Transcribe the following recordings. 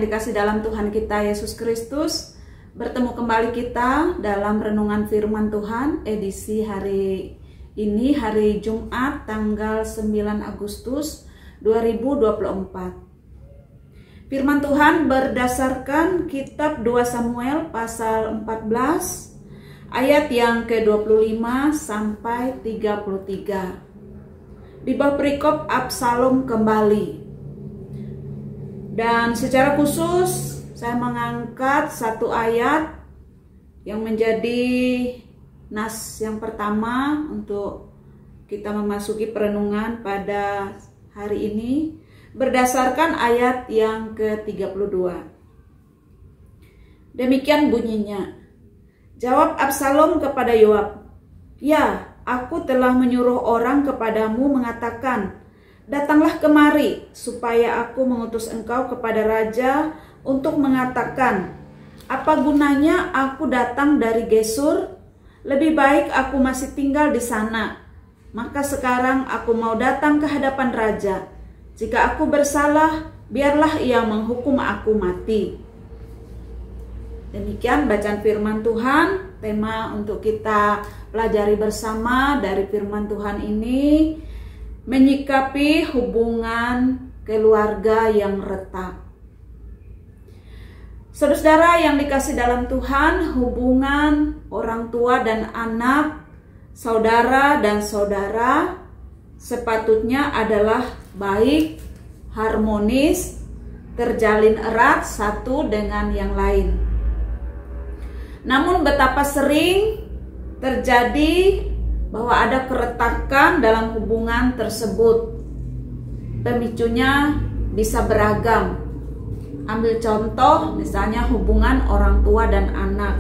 dikasih dalam Tuhan kita Yesus Kristus, bertemu kembali kita dalam renungan firman Tuhan edisi hari ini, hari Jumat tanggal 9 Agustus 2024. Firman Tuhan berdasarkan kitab 2 Samuel pasal 14 ayat yang ke-25 sampai 33. Di bawah perikop Absalom kembali. Dan secara khusus saya mengangkat satu ayat yang menjadi nas yang pertama untuk kita memasuki perenungan pada hari ini berdasarkan ayat yang ke-32. Demikian bunyinya. Jawab Absalom kepada Yoab, "Ya, aku telah menyuruh orang kepadamu mengatakan, datanglah kemari, supaya aku mengutus engkau kepada raja untuk mengatakan, apa gunanya aku datang dari Gesur? Lebih baik aku masih tinggal di sana. Maka sekarang aku mau datang ke hadapan raja. Jika aku bersalah, biarlah ia menghukum aku mati." Demikian bacaan firman Tuhan. Tema untuk kita pelajari bersama dari firman Tuhan ini, menyikapi hubungan keluarga yang retak. Saudara-saudara yang dikasih dalam Tuhan, hubungan orang tua dan anak, saudara dan saudara sepatutnya adalah baik, harmonis, terjalin erat satu dengan yang lain. Namun betapa sering terjadi bahwa ada keretakan dalam hubungan tersebut. Pemicunya bisa beragam. Ambil contoh misalnya hubungan orang tua dan anak.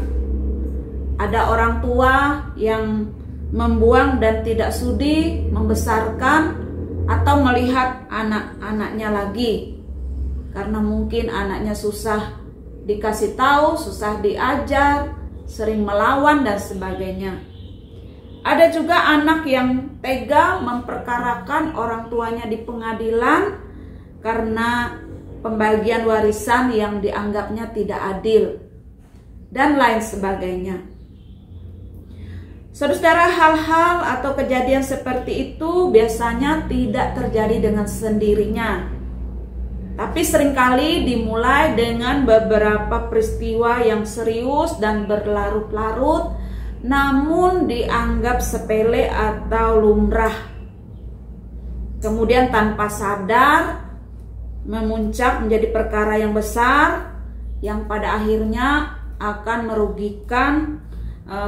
Ada orang tua yang membuang dan tidak sudi membesarkan atau melihat anak-anaknya lagi. Karena mungkin anaknya susah dikasih tahu, susah diajar, sering melawan dan sebagainya. Ada juga anak yang tega memperkarakan orang tuanya di pengadilan karena pembagian warisan yang dianggapnya tidak adil dan lain sebagainya. Saudara, hal-hal atau kejadian seperti itu biasanya tidak terjadi dengan sendirinya, tapi seringkali dimulai dengan beberapa peristiwa yang serius dan berlarut-larut, namun dianggap sepele atau lumrah. Kemudian tanpa sadar memuncak menjadi perkara yang besar yang pada akhirnya akan merugikan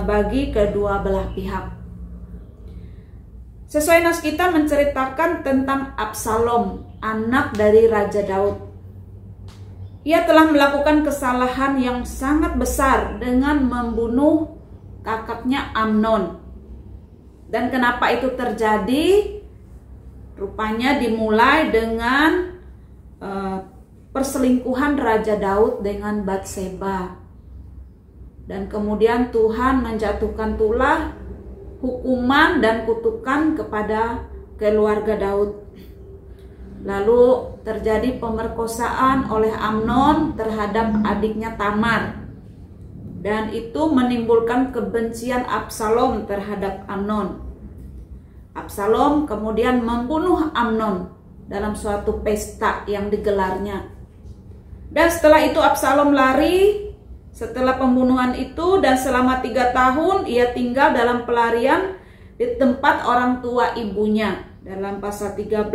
bagi kedua belah pihak. Sesuai nas kita menceritakan tentang Absalom, anak dari Raja Daud. Ia telah melakukan kesalahan yang sangat besar dengan membunuh kakaknya Amnon. Dan kenapa itu terjadi? Rupanya dimulai dengan perselingkuhan Raja Daud dengan Batseba. Dan kemudian Tuhan menjatuhkan pula hukuman dan kutukan kepada keluarga Daud. Lalu terjadi pemerkosaan oleh Amnon terhadap adiknya Tamar. Dan itu menimbulkan kebencian Absalom terhadap Amnon. Absalom kemudian membunuh Amnon dalam suatu pesta yang digelarnya. Dan setelah itu Absalom lari. Setelah pembunuhan itu dan selama 3 tahun ia tinggal dalam pelarian di tempat orang tua ibunya. Dalam pasal 13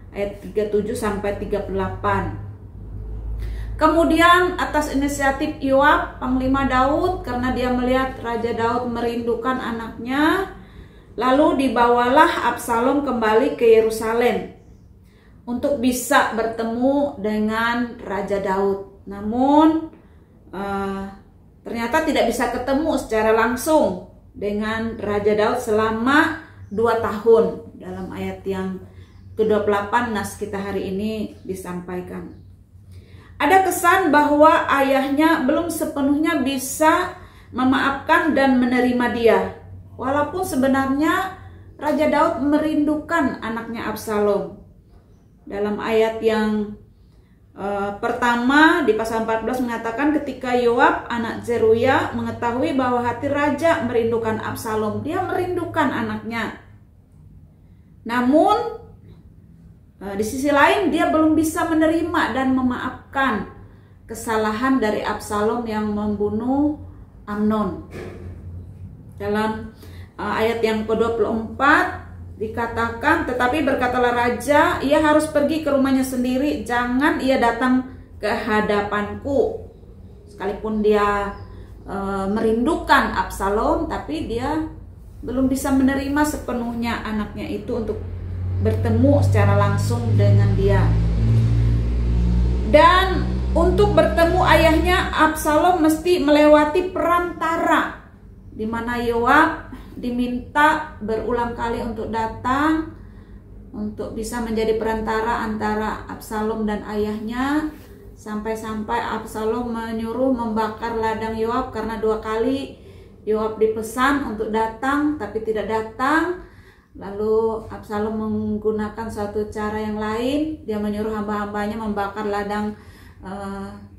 ayat 37 sampai 38. Kemudian atas inisiatif Yoab, Panglima Daud, karena dia melihat Raja Daud merindukan anaknya, lalu dibawalah Absalom kembali ke Yerusalem untuk bisa bertemu dengan Raja Daud. Namun ternyata tidak bisa ketemu secara langsung dengan Raja Daud selama 2 tahun. Dalam ayat yang ke-28 nas kita hari ini disampaikan. Ada kesan bahwa ayahnya belum sepenuhnya bisa memaafkan dan menerima dia. Walaupun sebenarnya Raja Daud merindukan anaknya Absalom. Dalam ayat yang Pertama di pasal 14 mengatakan ketika Yoab anak Zeruya mengetahui bahwa hati raja merindukan Absalom, dia merindukan anaknya. Namun di sisi lain dia belum bisa menerima dan memaafkan kesalahan dari Absalom yang membunuh Amnon. Dalam ayat yang ke-24 dikatakan, tetapi berkatalah raja, ia harus pergi ke rumahnya sendiri, jangan ia datang ke hadapanku. Sekalipun dia merindukan Absalom, tapi dia belum bisa menerima sepenuhnya anaknya itu untuk bertemu secara langsung dengan dia. Dan untuk bertemu ayahnya, Absalom mesti melewati perantara, di mana Yoab diminta berulang kali untuk datang untuk bisa menjadi perantara antara Absalom dan ayahnya, sampai-sampai Absalom menyuruh membakar ladang Yoab karena 2 kali Yoab dipesan untuk datang tapi tidak datang. Lalu Absalom menggunakan suatu cara yang lain, dia menyuruh hamba-hambanya membakar ladang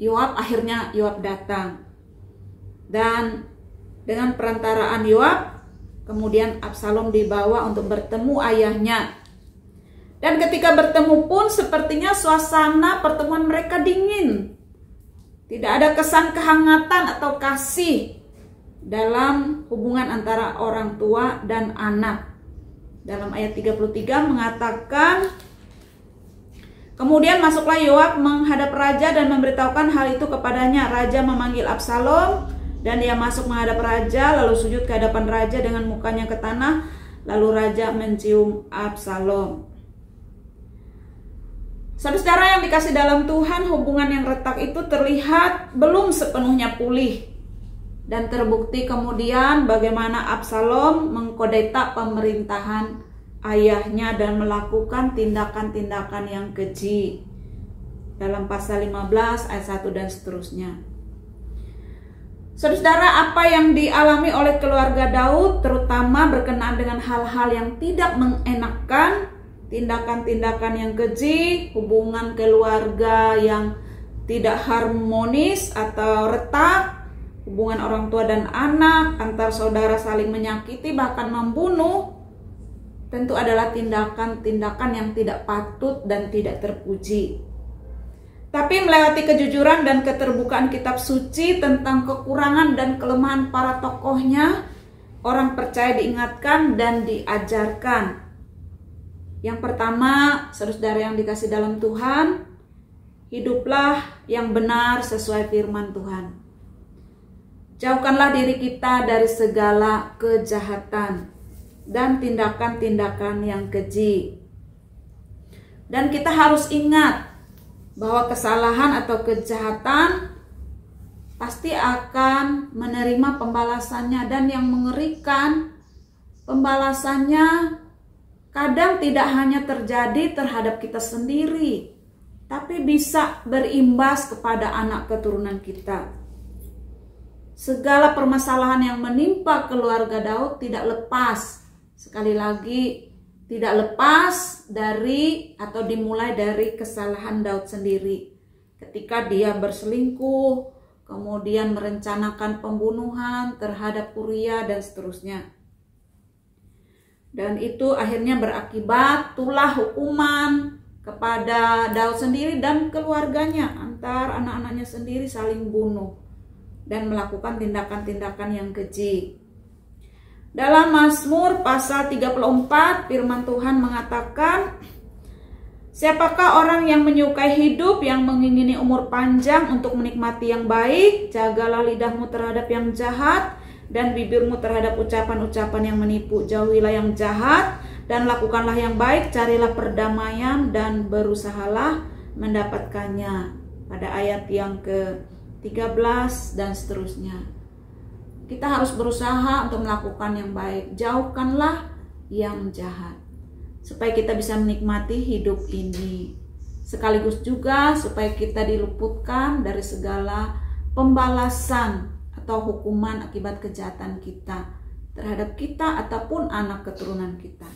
Yoab. Akhirnya Yoab datang, dan dengan perantaraan Yoab kemudian Absalom dibawa untuk bertemu ayahnya. Dan ketika bertemu pun sepertinya suasana pertemuan mereka dingin. Tidak ada kesan kehangatan atau kasih dalam hubungan antara orang tua dan anak. Dalam ayat 33 mengatakan, kemudian masuklah Yoab menghadap raja dan memberitahukan hal itu kepadanya. Raja memanggil Absalom dan dia masuk menghadap raja, lalu sujud ke hadapan raja dengan mukanya ke tanah. Lalu raja mencium Absalom. Saudara yang dikasih dalam Tuhan, hubungan yang retak itu terlihat belum sepenuhnya pulih. Dan terbukti kemudian bagaimana Absalom mengkudeta pemerintahan ayahnya dan melakukan tindakan-tindakan yang keji. Dalam pasal 15 ayat 1 dan seterusnya. Saudara, apa yang dialami oleh keluarga Daud terutama berkenaan dengan hal-hal yang tidak mengenakan, tindakan-tindakan yang keji, hubungan keluarga yang tidak harmonis atau retak, hubungan orang tua dan anak, antar saudara saling menyakiti bahkan membunuh, tentu adalah tindakan-tindakan yang tidak patut dan tidak terpuji. Tapi melewati kejujuran dan keterbukaan kitab suci tentang kekurangan dan kelemahan para tokohnya, orang percaya diingatkan dan diajarkan. Yang pertama, saudara yang dikasih dalam Tuhan, hiduplah yang benar sesuai firman Tuhan. Jauhkanlah diri kita dari segala kejahatan dan tindakan-tindakan yang keji. Dan kita harus ingat bahwa kesalahan atau kejahatan pasti akan menerima pembalasannya, dan yang mengerikan, pembalasannya kadang tidak hanya terjadi terhadap kita sendiri, tapi bisa berimbas kepada anak keturunan kita. Segala permasalahan yang menimpa keluarga Daud tidak lepas, sekali lagi, tidak lepas dari atau dimulai dari kesalahan Daud sendiri. Ketika dia berselingkuh, kemudian merencanakan pembunuhan terhadap Uria dan seterusnya. Dan itu akhirnya berakibat tulah hukuman kepada Daud sendiri dan keluarganya. Antar anak-anaknya sendiri saling bunuh dan melakukan tindakan-tindakan yang keji. Dalam Mazmur pasal 34 firman Tuhan mengatakan, siapakah orang yang menyukai hidup, yang mengingini umur panjang untuk menikmati yang baik? Jagalah lidahmu terhadap yang jahat dan bibirmu terhadap ucapan-ucapan yang menipu. Jauhilah yang jahat dan lakukanlah yang baik, carilah perdamaian dan berusahalah mendapatkannya. Pada ayat yang ke-13 dan seterusnya. Kita harus berusaha untuk melakukan yang baik. Jauhkanlah yang jahat, supaya kita bisa menikmati hidup ini. Sekaligus juga supaya kita diluputkan dari segala pembalasan atau hukuman akibat kejahatan kita terhadap kita ataupun anak keturunan kita.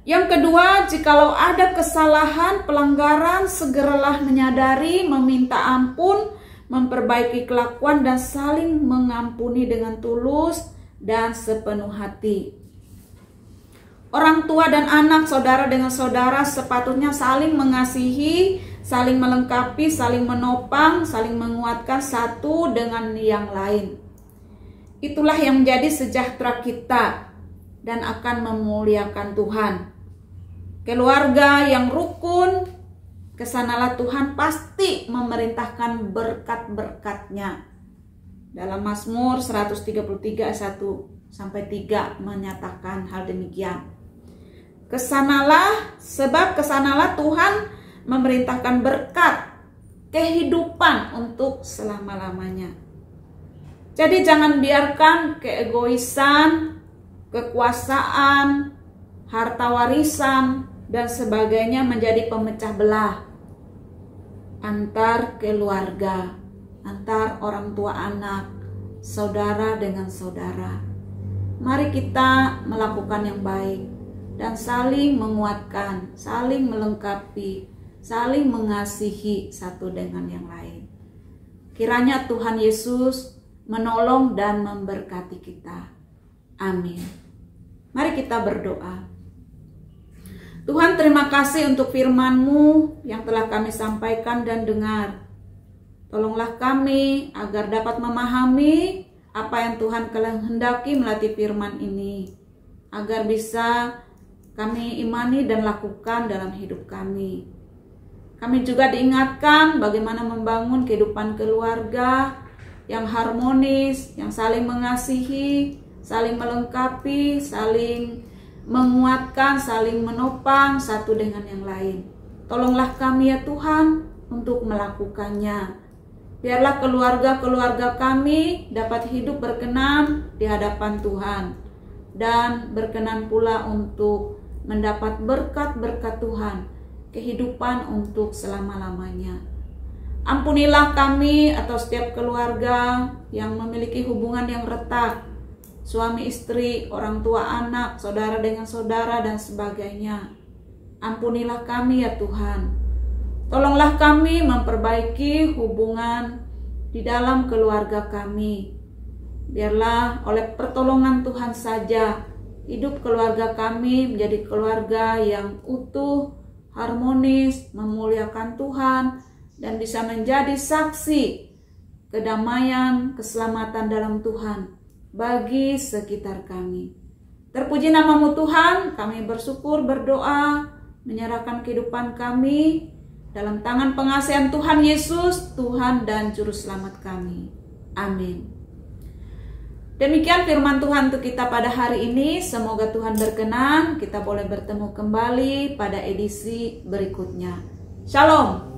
Yang kedua, jikalau ada kesalahan, pelanggaran, segeralah menyadari, meminta ampun, memperbaiki kelakuan, dan saling mengampuni dengan tulus dan sepenuh hati. Orang tua dan anak, saudara dengan saudara sepatutnya saling mengasihi, saling melengkapi, saling menopang, saling menguatkan satu dengan yang lain. Itulah yang menjadi sejahtera kita dan akan memuliakan Tuhan. Keluarga yang rukun, kesanalah Tuhan pasti memerintahkan berkat-berkat-Nya. Dalam Mazmur 133 ayat 1-3 menyatakan hal demikian. Kesanalah, sebab kesanalah Tuhan memerintahkan berkat kehidupan untuk selama-lamanya. Jadi jangan biarkan keegoisan, kekuasaan, harta warisan, dan sebagainya menjadi pemecah belah antar keluarga, antar orang tua anak, saudara dengan saudara. Mari kita melakukan yang baik dan saling menguatkan, saling melengkapi, saling mengasihi satu dengan yang lain. Kiranya Tuhan Yesus menolong dan memberkati kita. Amin. Mari kita berdoa. Tuhan, terima kasih untuk firman-Mu yang telah kami sampaikan dan dengar. Tolonglah kami agar dapat memahami apa yang Tuhan kehendaki melalui firman ini, agar bisa kami imani dan lakukan dalam hidup kami. Kami juga diingatkan bagaimana membangun kehidupan keluarga yang harmonis, yang saling mengasihi, saling melengkapi, saling menguatkan, saling menopang satu dengan yang lain. Tolonglah kami ya Tuhan untuk melakukannya. Biarlah keluarga-keluarga kami dapat hidup berkenan di hadapan Tuhan, dan berkenan pula untuk mendapat berkat-berkat Tuhan, kehidupan untuk selama-lamanya. Ampunilah kami atau setiap keluarga yang memiliki hubungan yang retak, suami istri, orang tua anak, saudara dengan saudara, dan sebagainya. Ampunilah kami ya Tuhan. Tolonglah kami memperbaiki hubungan di dalam keluarga kami. Biarlah oleh pertolongan Tuhan saja hidup keluarga kami menjadi keluarga yang utuh, harmonis, memuliakan Tuhan, dan bisa menjadi saksi kedamaian, keselamatan dalam Tuhan bagi sekitar kami. Terpuji nama-Mu Tuhan, kami bersyukur, berdoa, menyerahkan kehidupan kami dalam tangan pengasihan Tuhan Yesus, Tuhan dan Juru Selamat kami. Amin. Demikian firman Tuhan untuk kita pada hari ini. Semoga Tuhan berkenan kita boleh bertemu kembali pada edisi berikutnya. Shalom.